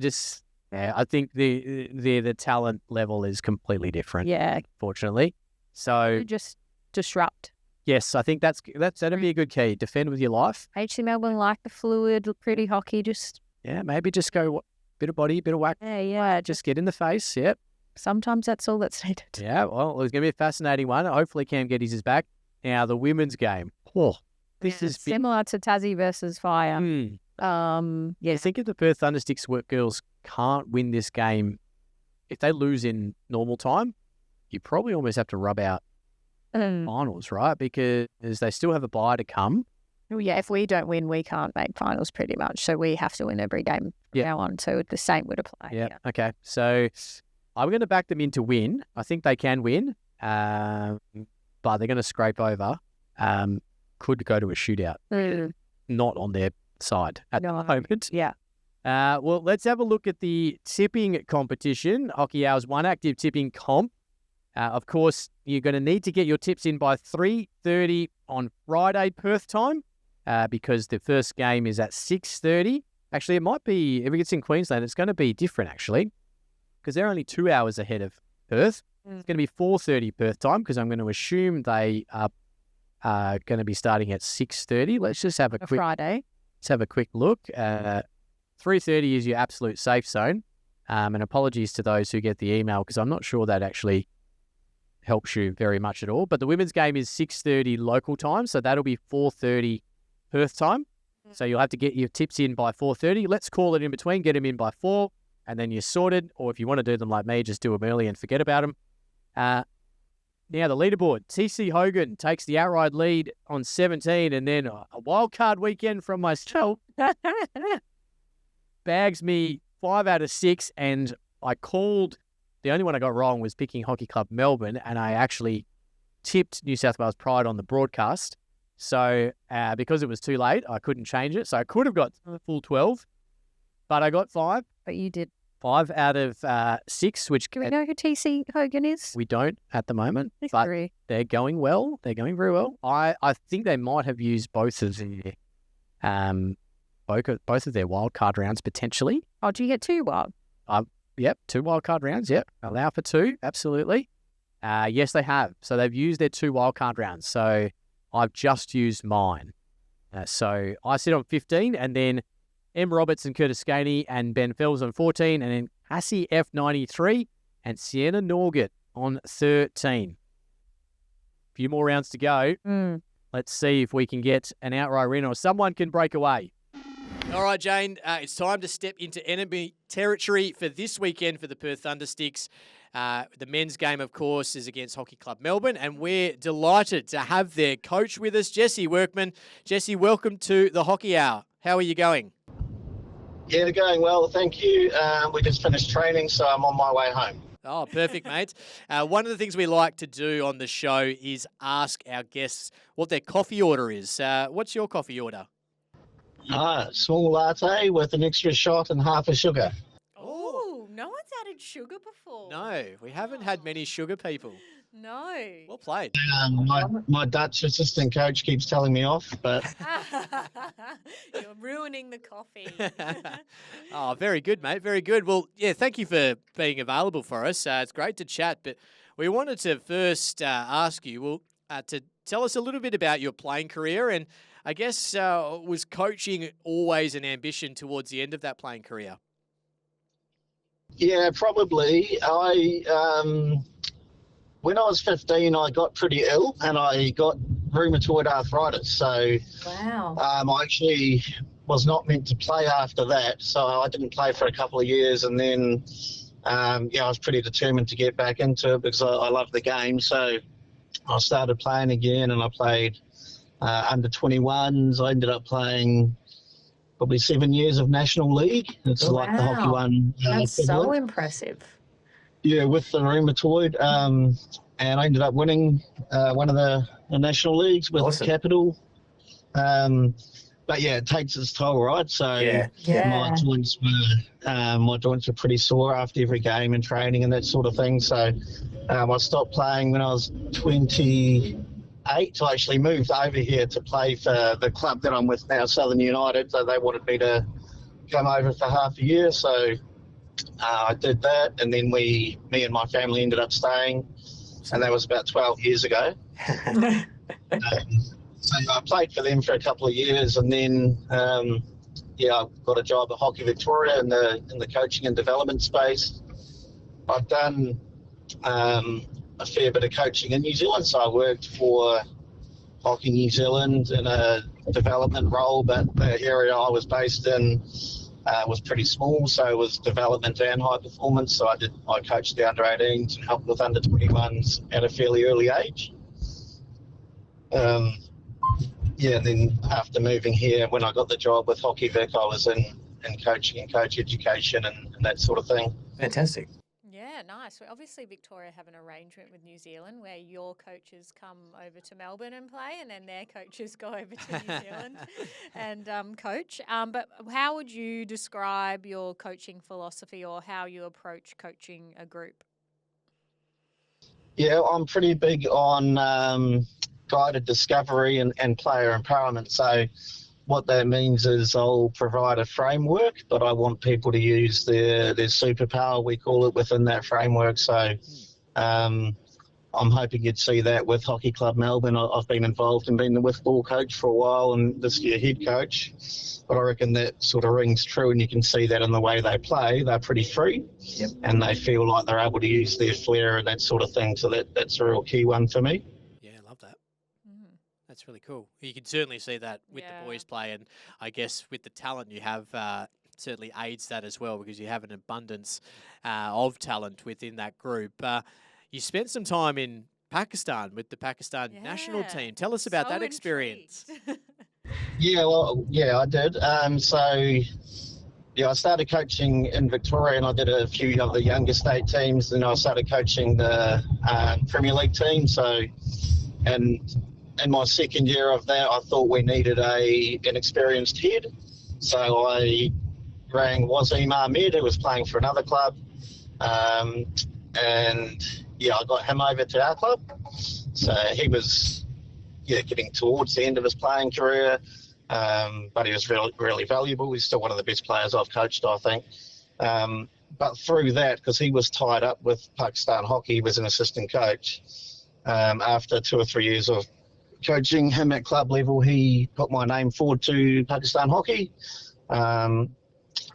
think the talent level is completely different. Yeah, Fortunately, so just disrupt. yes, I think that'd be a good key. Defend with your life. HC Melbourne like the fluid, pretty hockey. Just Maybe just go bit of body, bit of whack. yeah. Just get in the face. Yep. Sometimes that's all that's needed. Yeah. Well, it's going to be a fascinating one. Hopefully, Cam Geddes is back. Now, the women's game. Oh, this is similar to Tassie versus Fire. I Yeah. think if the Perth Thundersticks girls can't win this game. If they lose in normal time, you probably almost have to rub out finals, right? Because they still have a bye to come. Well, yeah, if we don't win, we can't make finals pretty much. So we have to win every game from now on. So the same would apply. Yeah. Okay. So I'm going to back them in to win. I think they can win, but they're going to scrape over. Could go to a shootout. Not on their side at the moment. Yeah. Well, let's have a look at the tipping competition. Hockey Hour's one active tipping comp. Of course, you're going to need to get your tips in by 3:30 on Friday, Perth time, because the first game is at 6:30. Actually, it might be, if it's in Queensland, it's going to be different, actually, because they're only 2 hours ahead of Perth. It's going to be 4:30 Perth time, because I'm going to assume they are going to be starting at 6:30. Let's just have a quick Friday. Let's have a quick look. 3:30 is your absolute safe zone. And apologies to those who get the email, because I'm not sure that actually helps you very much at all. But the women's game is 6:30 local time, so that'll be 4:30 Perth time. So you'll have to get your tips in by 4:30. Let's call it in between, get them in by 4, and then you're sorted. Or if you want to do them like me, just do them early and forget about them. Now, the leaderboard. TC Hogan takes the outright lead on 17, and then a wild card weekend from myself bags me 5 out of 6, and I called. The only one I got wrong was picking Hockey Club Melbourne, and I actually tipped New South Wales Pride on the broadcast. So because it was too late, I couldn't change it. So I could have got full 12, but I got 5. But you did 5 out of 6, which... Do we know who TC Hogan is? We don't at the moment, but 3. they're going well. They're going very well. I think they might have used both of their wild card rounds potentially. Oh, do you get 2 wild? Yep, 2 wildcard rounds. Yep, allow for 2. Absolutely. Yes, they have. So they've used their 2 wildcard rounds. So I've just used mine. So I sit on 15, and then M. Roberts and Curtis Scaney and Ben Fells on 14, and then Cassie F93 and Sienna Norgett on 13. A few more rounds to go. Let's see if we can get an outright win or someone can break away. All right, Jane, it's time to step into enemy territory for this weekend for the Perth Thundersticks. The men's game, of course, is against Hockey Club Melbourne, and we're delighted to have their coach with us, Jesse Workman. Jesse, welcome to the Hockey Hour. How are you going? Yeah, they're going well, thank you. We just finished training, so I'm on my way home. Oh, perfect, mate. One of the things we like to do on the show is ask our guests what their coffee order is. What's your coffee order? Small latte with an extra shot and half a sugar. Oh, no one's added sugar before. No, we haven't had many sugar people. No. Well played. My Dutch assistant coach keeps telling me off, but... You're ruining the coffee. Oh, very good, mate. Very good. Well, yeah, thank you for being available for us. It's great to chat, but we wanted to first ask you, to tell us a little bit about your playing career, and I guess was coaching always an ambition towards the end of that playing career? Yeah, probably. When I was 15, I got pretty ill and I got rheumatoid arthritis. So Wow. I actually was not meant to play after that. So I didn't play for a couple of years. And then, I was pretty determined to get back into it because I love the game. So I started playing again, and I played under 21s. I ended up playing probably 7 years of National League. It's like the Hockey One. That's so equivalent. impressive. Yeah, with the rheumatoid. And I ended up winning one of the National Leagues with Capital. But yeah, it takes its toll, right? So my joints were pretty sore after every game and training and that sort of thing. So I stopped playing when I was 28. I actually moved over here to play for the club that I'm with now, Southern United. So they wanted me to come over for half a year. So I did that, and then me and my family ended up staying, and that was about 12 years ago. So I played for them for a couple of years, and then I got a job at Hockey Victoria in the coaching and development space. I've done a fair bit of coaching in New Zealand, so I worked for Hockey New Zealand in a development role, but the area I was based in was pretty small, so it was development and high performance. So I coached the under-18s and helped with under-21s at a fairly early age. And then after moving here, when I got the job with Hockey Vic, I was in coaching and coach education and that sort of thing. Fantastic. Yeah, nice. Well, obviously, Victoria have an arrangement with New Zealand where your coaches come over to Melbourne and play, and then their coaches go over to New Zealand and coach. But how would you describe your coaching philosophy or how you approach coaching a group? Yeah, I'm pretty big on guided discovery and player empowerment. So what that means is I'll provide a framework, but I want people to use their superpower, we call it, within that framework. So I'm hoping you'd see that with Hockey Club Melbourne. I've been involved and been the with ball coach for a while and this year head coach. But I reckon that sort of rings true, and you can see that in the way they play. They're pretty free, and they feel like they're able to use their flair and that sort of thing. So that's a real key one for me. Yeah, I love that. That's really cool. You can certainly see that with the boys play, and I guess with the talent you have, certainly aids that as well, because you have an abundance of talent within that group. You spent some time in Pakistan with the Pakistan national team. Tell us about that experience. I did. I started coaching in Victoria, and I did a few of the younger state teams. Then I started coaching the Premier League team. So, and in my second year of that, I thought we needed an experienced head. So I rang Wasim Ahmed, who was playing for another club, and I got him over to our club. So he was getting towards the end of his playing career, but he was really, really valuable. He's still one of the best players I've coached, I think. But through that, because he was tied up with Pakistan Hockey, he was an assistant coach. After 2 or 3 years of coaching him at club level, he put my name forward to Pakistan Hockey. And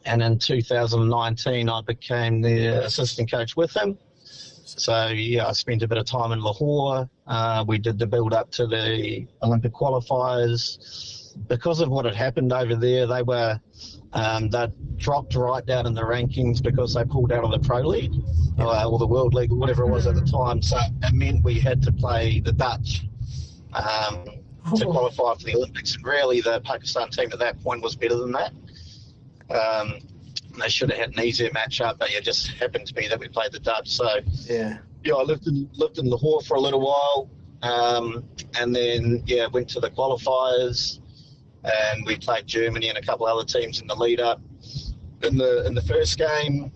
in 2019, I became the assistant coach with him. So, I spent a bit of time in Lahore. We did the build-up to the Olympic qualifiers. Because of what had happened over there, they dropped right down in the rankings because they pulled out of the Pro League or the World League or whatever it was at the time. So it meant we had to play the Dutch to qualify for the Olympics. And really, the Pakistan team at that point was better than that. They should have had an easier matchup, but it just happened to be that we played the Dutch. So I lived in Lahore for a little while, and then went to the qualifiers, and we played Germany and a couple other teams in the lead up. In the first game,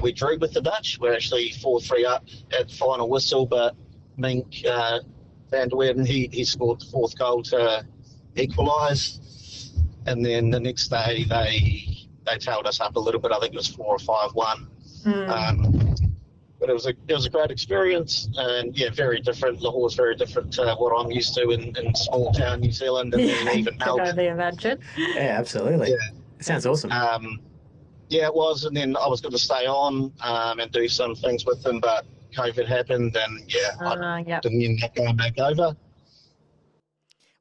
we drew with the Dutch. We're actually 4-3 up at the final whistle, but Mink van der Weerden, he scored the fourth goal to equalise, and then the next day they tailed us up a little bit. I think it was 4 or 5-1. But it was a great experience, and very different. Lahore's very different to what I'm used to in small town New Zealand, and then even Melbourne. Can only imagine. Yeah, absolutely. It sounds awesome. It was, and then I was going to stay on and do some things with them, but COVID happened, and I didn't end up going back over.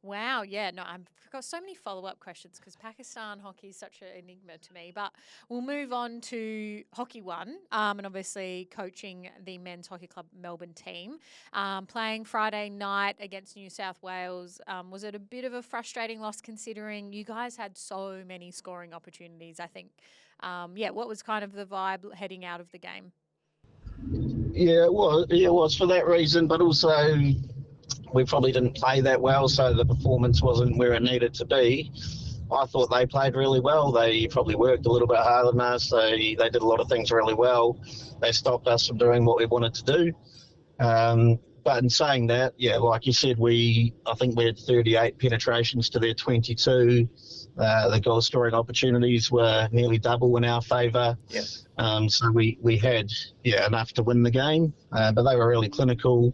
Wow, I've got so many follow-up questions because Pakistan hockey is such an enigma to me. But we'll move on to Hockey One, and obviously coaching the Men's Hockey Club Melbourne team. Playing Friday night against New South Wales, was it a bit of a frustrating loss considering you guys had so many scoring opportunities, I think? What was kind of the vibe heading out of the game? Yeah, it was for that reason, but also we probably didn't play that well, so the performance wasn't where it needed to be. I thought they played really well. They probably worked a little bit harder than us. They did a lot of things really well. They stopped us from doing what we wanted to do. But in saying that, like you said, I think we had 38 penetrations to their 22. The goal scoring opportunities were nearly double in our favour. So we had enough to win the game, but they were really clinical,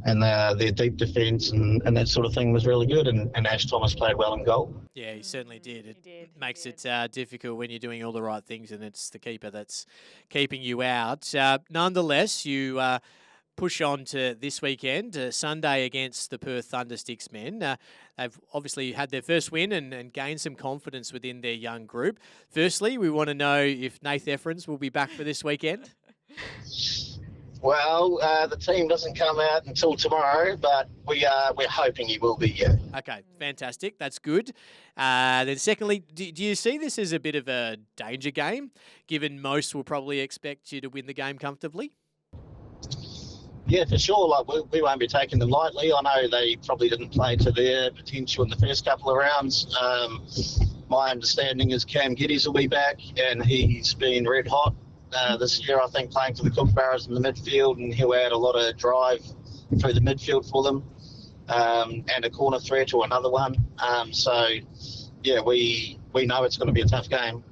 and their deep defence and that sort of thing was really good. And Ash Thomas played well in goal. Yeah, he certainly did. It makes it difficult when you're doing all the right things, and it's the keeper that's keeping you out. Nonetheless, you push on to this weekend, Sunday against the Perth Thundersticks men. They've obviously had their first win and gained some confidence within their young group. Firstly, we want to know if Nath Efrins will be back for this weekend. Well, the team doesn't come out until tomorrow, but we're hoping he will be, yeah. Okay, fantastic. That's good. Then secondly, do you see this as a bit of a danger game, given most will probably expect you to win the game comfortably? Yeah, for sure. Like we won't be taking them lightly. I know they probably didn't play to their potential in the first couple of rounds. My understanding is Cam Giddies will be back, and he's been red hot this year, I think, playing for the Kookaburras in the midfield, and he'll add a lot of drive through the midfield for them, and a corner threat or another one. So, yeah, we know it's going to be a tough game.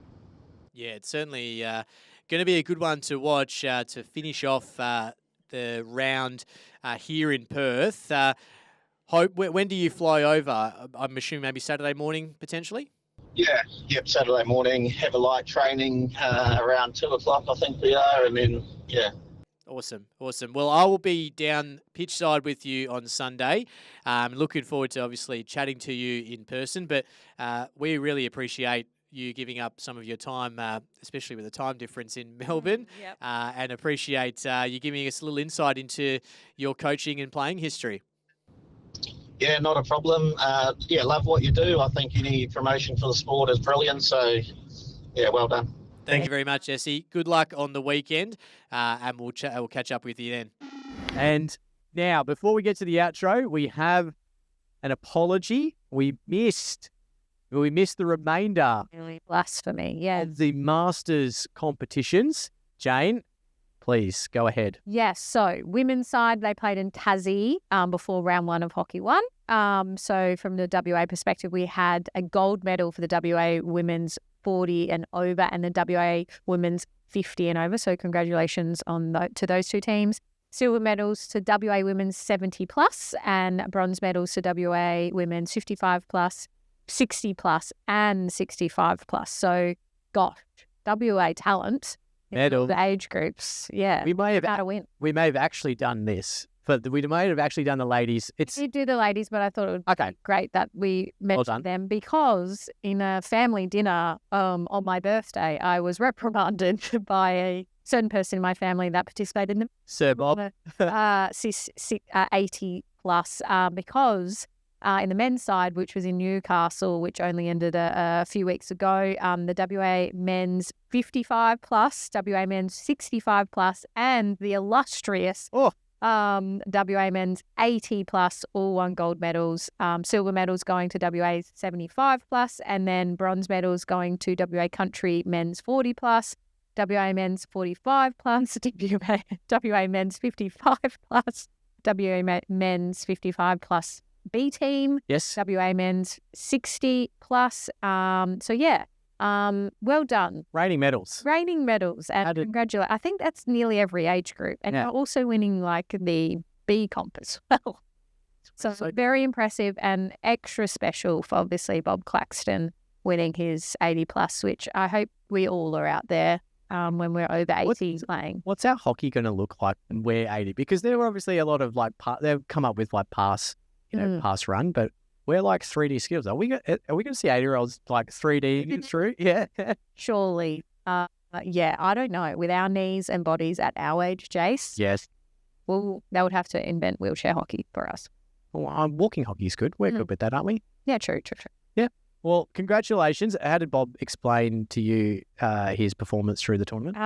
Yeah, it's certainly going to be a good one to watch to finish off the round here in Perth. When do you fly over? I'm assuming maybe Saturday morning, potentially? Yep, Saturday morning, have a light training around 2 o'clock, I think we are, and then, yeah. Awesome. Well, I will be down pitch side with you on Sunday. Looking forward to obviously chatting to you in person, but we really appreciate you giving up some of your time, especially with the time difference in Melbourne, and appreciate you giving us a little insight into your coaching and playing history. Yeah, not a problem. Love what you do. I think any promotion for the sport is brilliant. So, yeah, well done. Thank you very much, Jesse. Good luck on the weekend, and we'll catch up with you then. And now, before we get to the outro, we have an apology. We missed the remainder Really blasphemy, yeah. of the Masters competitions. Jane, please go ahead. Yes, so women's side, they played in Tassie before round 1 of Hockey 1. So from the WA perspective, we had a gold medal for the WA women's 40 and over and the WA women's 50 and over. So congratulations to those two teams. Silver medals to WA women's 70 plus and bronze medals to WA women's 55 plus, 60 plus and 65 plus. So gosh, WA talent. Medal. The age groups, yeah. We may have how to win. We may have actually done this. We may have actually done the ladies. We do the ladies, but I thought it would be great that we mentioned them because in a family dinner on my birthday, I was reprimanded by a certain person in my family that participated in them. Sir Bob. 80 plus because in the men's side, which was in Newcastle, which only ended a few weeks ago, the WA men's 55 plus, WA men's 65 plus, and the illustrious WA men's 80 plus all won gold medals. Silver medals going to WA 75 plus, and then bronze medals going to WA country men's 40 plus, WA men's 45 plus, WA men's 55 plus, WA men's 55 plus B team. Yes. WA men's 60 plus. Well done. Reigning medals. And congratulate. I think that's nearly every age group. And you're also winning like the B comp as well. So very impressive and extra special for obviously Bob Claxton winning his 80 plus, which I hope we all are out there when we're over 80 playing. What's our hockey going to look like when we're 80? Because there were obviously a lot of they've come up with like pass run, but we're like 3D skills. Are we going to see 80-year-olds like 3D through? Yeah. Surely. I don't know. With our knees and bodies at our age, Jace. Yes. Well, they would have to invent wheelchair hockey for us. Well, walking hockey is good. We're good with that, aren't we? Yeah, true. Yeah. Well, congratulations. How did Bob explain to you his performance through the tournament?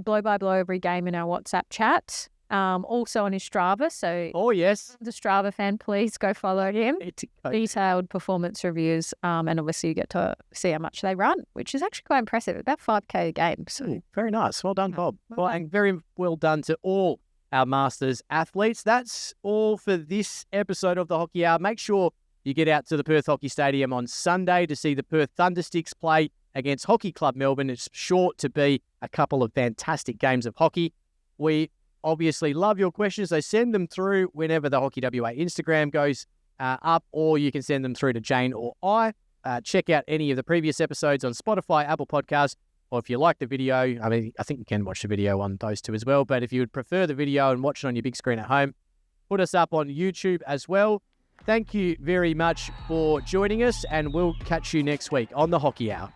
Blow by blow every game in our WhatsApp chat. Also on his Strava. So, yes, the Strava fan, please go follow him. Detailed performance reviews, and obviously you get to see how much they run, which is actually quite impressive. About 5K a game. So very nice. Well done, Bob. And very well done to all our Masters athletes. That's all for this episode of the Hockey Hour. Make sure you get out to the Perth Hockey Stadium on Sunday to see the Perth Thundersticks play against Hockey Club Melbourne. It's sure to be a couple of fantastic games of hockey. We obviously love your questions. So send them through whenever the Hockey WA Instagram goes up, or you can send them through to Jane or I. Check out any of the previous episodes on Spotify, Apple Podcasts, or if you like the video, I mean, I think you can watch the video on those two as well, but if you would prefer the video and watch it on your big screen at home, put us up on YouTube as well. Thank you very much for joining us, and we'll catch you next week on the Hockey Hour.